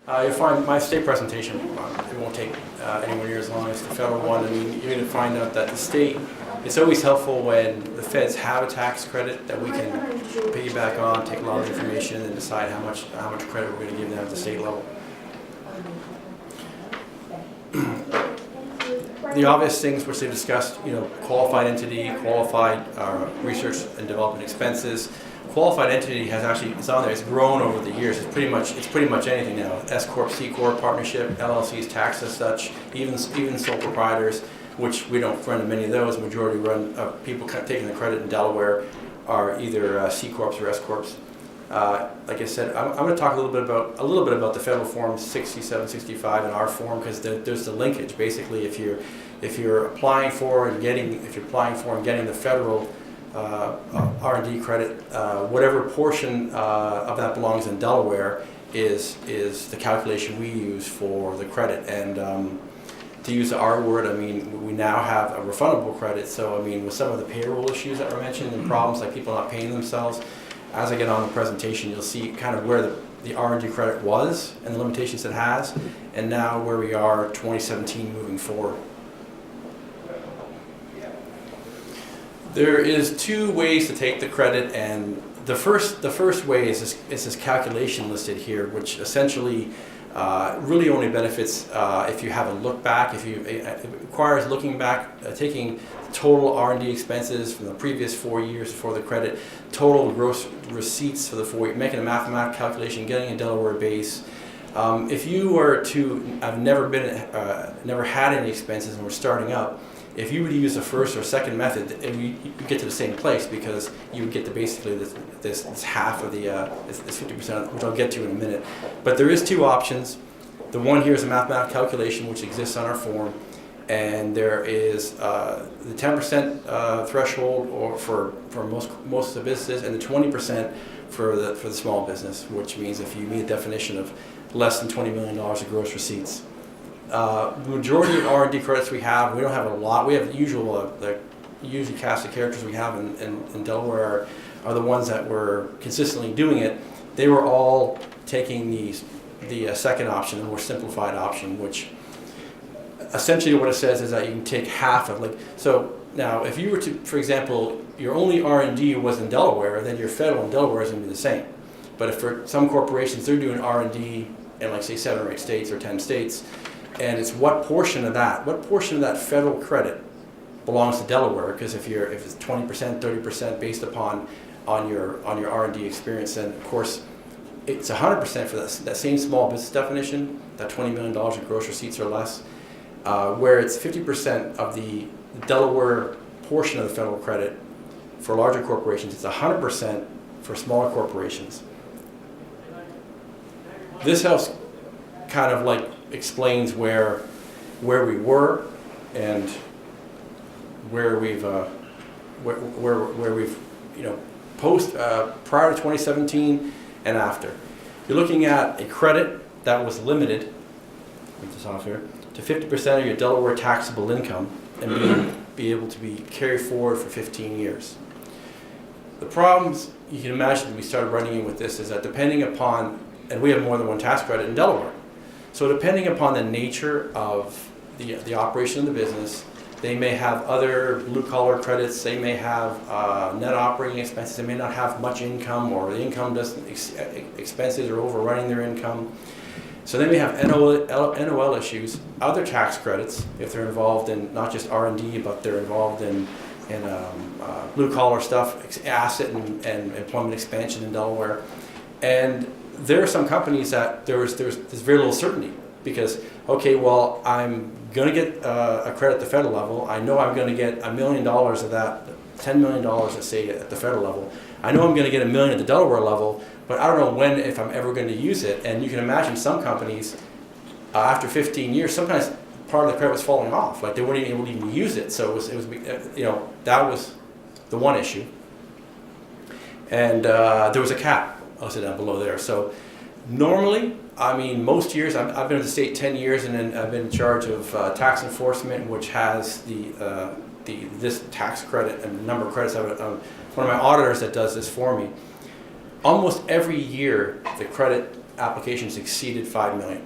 You'll find my state presentation, it won't take anywhere near as long as the federal one. I mean, you're going to find out that the state, it's always helpful when the feds have a tax credit that we can piggyback on, take a lot of information, and decide how much credit we're going to give them at the state level. The obvious things which they discussed, qualified entity, qualified research and development expenses. Qualified entity it's on there. It's grown over the years. It's pretty much anything now. S corp, C corp, partnership, LLCs, taxed as such, even sole proprietors, which we don't run many of those. Majority run people taking the credit in Delaware are either C corps or S corps. Like I said, I'm going to talk a little bit about the federal form 67, 65 and our form, because there's the linkage. Basically, if you're applying for and getting the federal R&D credit, whatever portion of that belongs in Delaware is the calculation we use for the credit. And to use the R word, I mean, we now have a refundable credit. So I mean, with some of the payroll issues that were mentioned and problems like people not paying themselves, as I get on the presentation, you'll see kind of where the R&D credit was and the limitations it has, and now where we are 2017 moving forward. There is two ways to take the credit, and the first way is this calculation listed here, which essentially really only benefits if you have a look back. It requires looking back, taking total R&D expenses from the previous 4 years for the credit, total gross receipts for the 4 years, making a mathematical calculation, getting a Delaware base. If you were to have never had any expenses and were starting up, if you were to use the first or second method, you get to the same place, because you would get to basically this half of the this 50%, which I'll get to in a minute. But there is two options. The one here is a mathematical calculation, which exists on our form, and there is the 10% threshold or for most of the businesses, and the 20% for the small business, which means if you meet a definition of less than $20 million of gross receipts. The majority of R&D credits we don't have a lot. We have the usually cast of characters we have in Delaware are the ones that were consistently doing it. They were all taking the second option, the more simplified option, which essentially what it says is that you can take half of, so now if you were to, for example, your only R&D was in Delaware, then your federal in Delaware is going to be the same. But if for some corporations they're doing R&D in say 7 or 8 states or 10 states, and it's what portion of that federal credit belongs to Delaware, because if it's 20%, 30% based upon your R&D experience, then of course it's 100% for that same small business definition, that $20 million in gross receipts or less, where it's 50% of the Delaware portion of the federal credit. For larger corporations, it's 100% for smaller corporations. This helps kind of explains where we were and where we've prior to 2017 and after. You're looking at a credit that was limited, put this off here, to 50% of your Delaware taxable income and be able to be carried forward for 15 years. The problems you can imagine we started running in with this is that depending upon, and we have more than one tax credit in Delaware, so depending upon the nature of the operation of the business, they may have other blue-collar credits, they may have net operating expenses, they may not have much income, or the income doesn't, expenses are overrunning their income. So they may have NOL issues, other tax credits, if they're involved in not just R&D, but they're involved in blue-collar stuff, asset and employment expansion in Delaware. And there are some companies that there's very little certainty, because, okay, well, I'm going to get a credit at the federal level. I know I'm going to get $1 million of that, $10 million, let's say, at the federal level. I know I'm going to get $1 million at the Delaware level, but I don't know if I'm ever going to use it. And you can imagine some companies, after 15 years, sometimes part of the credit was falling off. They weren't able to even use it. So it was that was the one issue. And there was a cap. I'll say down below there. So normally, I mean, most years, I've been in the state 10 years, and then I've been in charge of tax enforcement, which has this tax credit and the number of credits. One of my auditors that does this for me. Almost every year, the credit applications exceeded 5 million.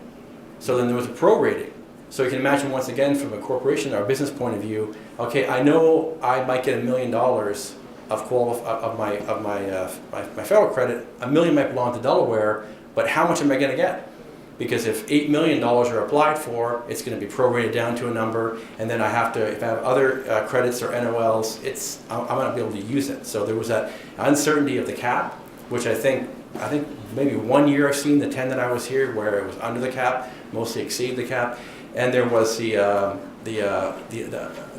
So then there was a prorating. So you can imagine, once again, from a corporation or business point of view, okay, I know I might get $1 million of my federal credit. $1 million might belong to Delaware, but how much am I going to get? Because if $8 million are applied for, it's going to be prorated down to a number, and then I have to, if I have other credits or NOLs, I'm not be able to use it. So there was that uncertainty of the cap, which I think maybe 1 year I've seen the 10 that I was here where it was under the cap, mostly exceeded the cap, and there was the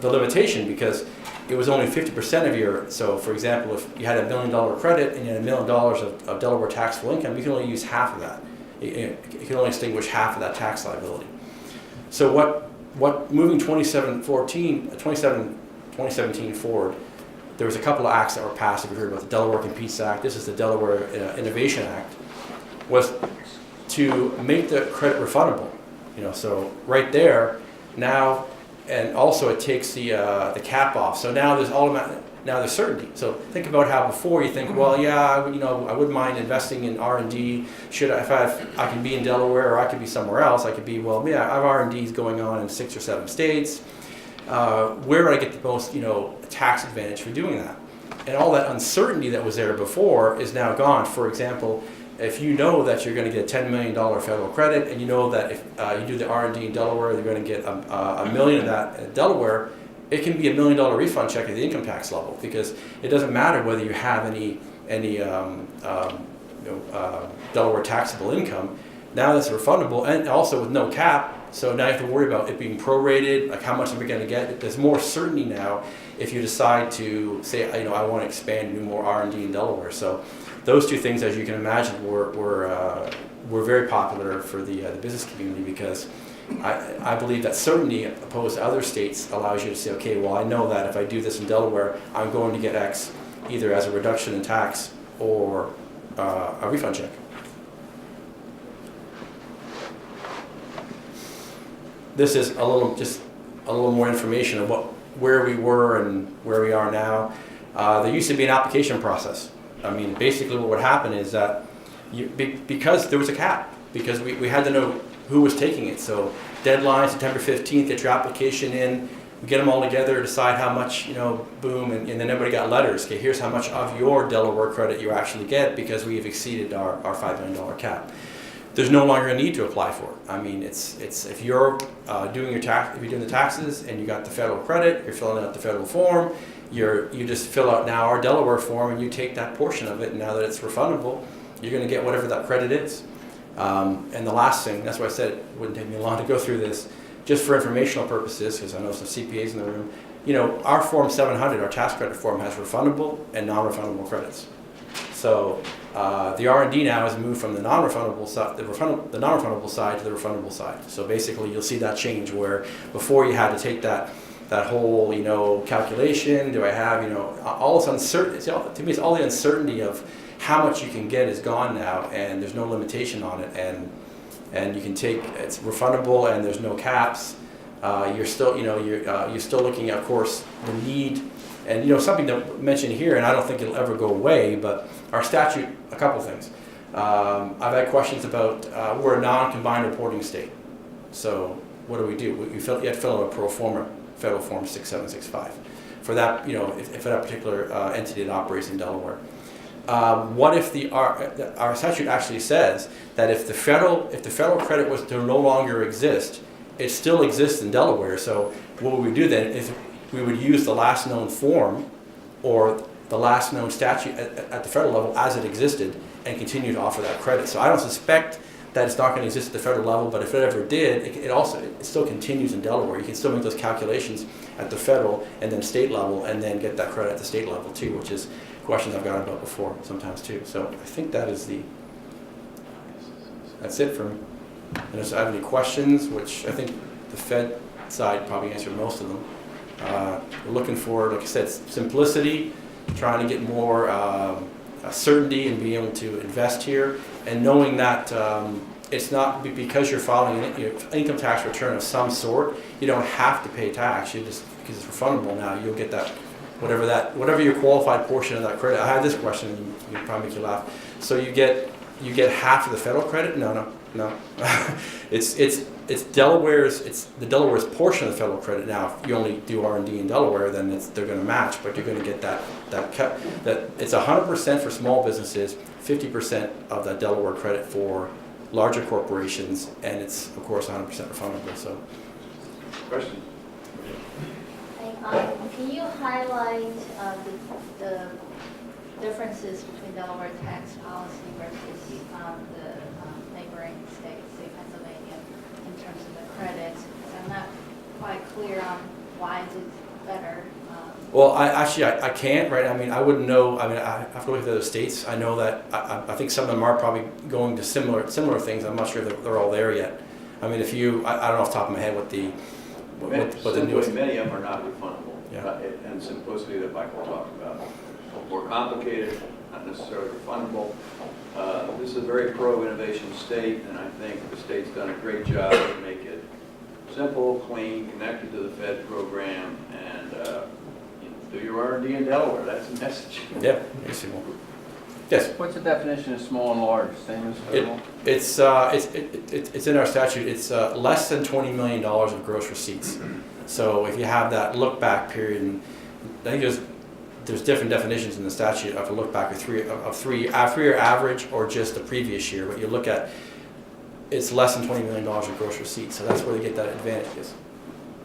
limitation because it was only 50% of your. So for example, if you had $1 million credit and you had $1 million of Delaware taxable income, you can only use half of that. You can only extinguish half of that tax liability. So what moving 2017 forward, there was a couple of acts that were passed. If you heard about the Delaware Competes Act, this is the Delaware Innovation Act, was to make the credit refundable. So right there now, and also it takes the cap off. So now there's certainty. So think about how before you think, well, yeah, I wouldn't mind investing in R&D. If I can be in Delaware or I could be somewhere else, I could be, well, yeah, I have R&Ds going on in 6 or 7 states. Where would I get the most, tax advantage for doing that? And all that uncertainty that was there before is now gone. For example, if you know that you're going to get a $10 million federal credit, and you know that if you do the R&D in Delaware, you're going to get $1 million of that in Delaware, it can be $1 million refund check at the income tax level, because it doesn't matter whether you have any Delaware taxable income. Now that's refundable, and also with no cap. So now you have to worry about it being prorated, like how much am I going to get? There's more certainty now if you decide to say, I want to expand and do more R&D in Delaware. So those two things, as you can imagine, were very popular for the business community, because I believe that certainty, opposed to other states, allows you to say, okay, well, I know that if I do this in Delaware, I'm going to get X, either as a reduction in tax or a refund check. This is a little more information of where we were and where we are now. There used to be an application process. I mean, basically what would happen is that because there was a cap, because we had to know who was taking it. So deadline, September 15th, get your application in, we get them all together, decide how much, boom, and then everybody got letters. Okay, here's how much of your Delaware credit you actually get because we have exceeded our $5 million cap. There's no longer a need to apply for it. I mean, it's if you're doing the taxes and you got the federal credit, you're filling out the federal form, you just fill out now our Delaware form and you take that portion of it, and now that it's refundable, you're going to get whatever that credit is. And the last thing, that's why I said it wouldn't take me long to go through this, just for informational purposes, because I know some CPAs in the room, our Form 700, our tax credit form, has refundable and non-refundable credits. So the R&D now has moved from the non-refundable side, the non-refundable side to the refundable side. So basically, you'll see that change where before you had to take that whole calculation. Do I have all this uncertainty? To me, it's all the uncertainty of how much you can get is gone now, and there's no limitation on it, and you can take, it's refundable and there's no caps. You're still you're still looking at, of course, the need. And something to mention here, and I don't think it'll ever go away, but our statute, a couple things. I've had questions about, we're a non-combined reporting state. So what do? You have to fill out a pro forma federal form 6765 for that, if that particular entity that operates in Delaware. What if our statute actually says that if the federal credit was to no longer exist, it still exists in Delaware? So what would we do then? Is we would use the last known form or the last known statute at the federal level as it existed and continue to offer that credit. So I don't suspect that it's not going to exist at the federal level, but if it ever did, it still continues in Delaware. You can still make those calculations at the federal and then state level, and then get that credit at the state level too, which is questions I've gotten about before sometimes too. So I think that's it for me. Unless I have any questions, which I think the Fed side probably answered most of them. We're looking for, like I said, simplicity, trying to get more certainty and being able to invest here, and knowing that it's not because you're filing an income tax return of some sort, you don't have to pay tax. You just, because it's refundable now, you'll get that whatever your qualified portion of that credit. I had this question, and you probably make you laugh. So you get you get half of the federal credit. No. It's Delaware's portion of the federal credit. Now, if you only do R&D in Delaware, then they're going to match, but you're going to get that cut. That it's 100% for small businesses, 50% of that Delaware credit for larger corporations, and it's of course 100% refundable. So, question. Can you highlight the differences between Delaware tax policy versus the neighboring states, say Pennsylvania, in terms of the credits? Because I'm not quite clear on why it's better. Well, I can't, right? I mean, I wouldn't know. I mean, I have to look at the other states. I know that I think some of them are probably going to similar things. I'm not sure that they're all there yet. I mean, if you, I don't know off the top of my head what the newest. Many of them are not refundable. Yeah. And simplicity that Michael talked about. More complicated, not necessarily refundable. This is a very pro-innovation state, and I think the state's done a great job to make it simple, clean, connected to the Fed program, and do your R&D in Delaware. That's the message. Yeah, basically. Yes. What's the definition of small and large? Same as federal? It's in our statute. It's less than $20 million of gross receipts. So if you have that look back period, and I think there's different definitions in the statute of a look back of three-year average or just the previous year. But you look at, it's less than $20 million of gross receipts. So that's where they get that advantage. Yes.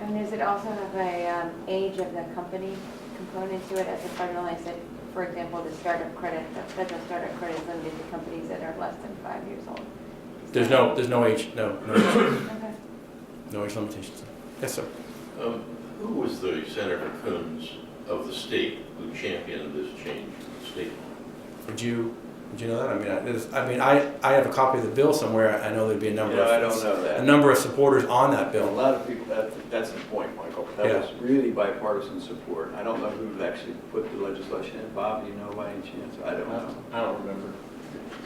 And does it also have a age of the company component to it as a federal? I said, for example, the startup credit, the federal startup credit is limited to companies that are less than 5 years old. There's no age, no age, Okay. no age limitations. Yes, sir. Who was the Senator Coons of the state who championed this change in the state? Would you know that? I mean, I have a copy of the bill somewhere. I know there'd be a number I don't know that. a number of supporters on that A bill. lot of people, that's the point, Michael. That was really bipartisan support. I don't know who actually put the legislation in. Bob, do you know by any chance? I don't know. I don't remember.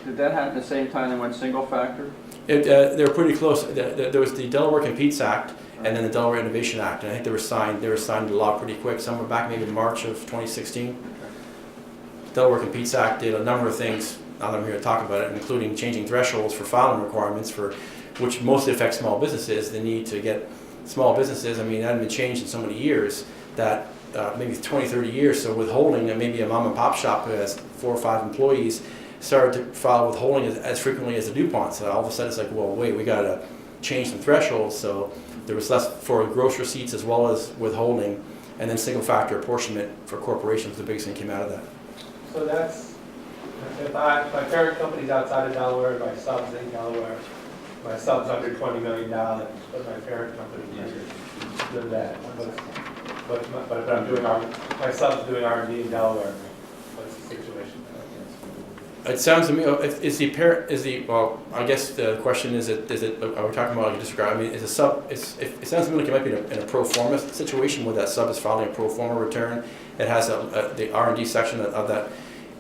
Did that happen at the same time they went single factor? They were pretty close. There was the Delaware Competes Act and then the Delaware Innovation Act, and I think they were signed into law pretty quick. Some were back maybe in March of 2016. Delaware Competes Act did a number of things. Now that I'm here to talk about it, including changing thresholds for filing requirements for which mostly affect small businesses. The need to get small businesses, I mean, that hadn't been changed in so many years that maybe 20, 30 years. So withholding, and maybe a mom and pop shop who has 4 or 5 employees started to file withholding as frequently as the DuPont. So all of a sudden it's like, well, wait, we got to change some thresholds. So there was less for gross receipts as well as withholding, and then single factor apportionment for corporations. The biggest thing came out of that. So that's, if my parent company's outside of Delaware, my sub's in Delaware, my sub's under $20 million, but my parent company's under that. But if I'm doing my sub's doing R&D in Delaware, what's the situation? It sounds to me, well, I guess the question is, are we talking about, like you described, I mean, is a sub, it sounds to me like it might be in a pro forma situation where that sub is filing a pro forma return. It has the R&D section of that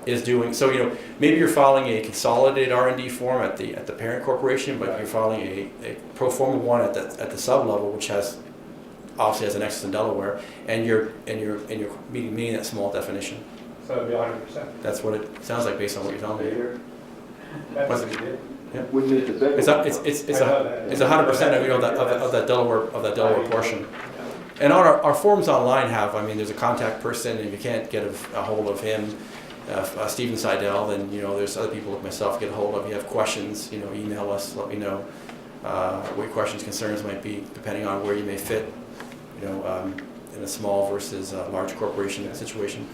is doing, so, you know, maybe you're filing a consolidated R&D form at the parent corporation, but you're filing a pro forma one at the sub level, which obviously has an nexus in Delaware, and you're meeting that small definition. So it'd be 100%. That's what it sounds like based on what you're telling me. That's what we did. Yeah. Wouldn't it debate? It's 100% of that Delaware portion. And on our forms online have, I mean, there's a contact person, and if you can't get a hold of him, Stephen Seidel, then, you know, there's other people like myself get a hold of. If you have questions, you know, email us, let me know what your questions, concerns might be, depending on where you may fit, you know, in a small versus large corporation situation.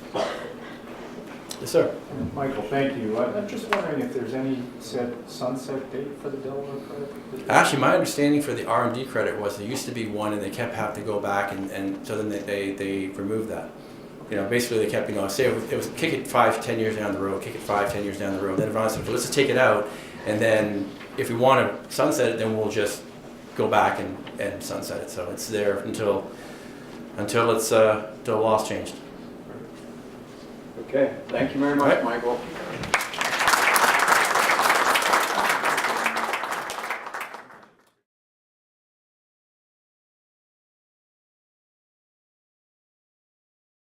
Yes, sir. Michael, thank you. I'm just wondering if there's any set sunset date for the Delaware credit? Actually, my understanding for the R&D credit was there used to be one, and they kept having to go back, and so then they removed that. You know, basically they kept, you know, say it was kick it 5-10 years down the road, kick it 5-10 years down the road. Then everyone said, well, let's just take it out, and then if we want to sunset it, then we'll just go back and sunset it. So it's there until law's changed. Okay, thank you very much, All right. Michael.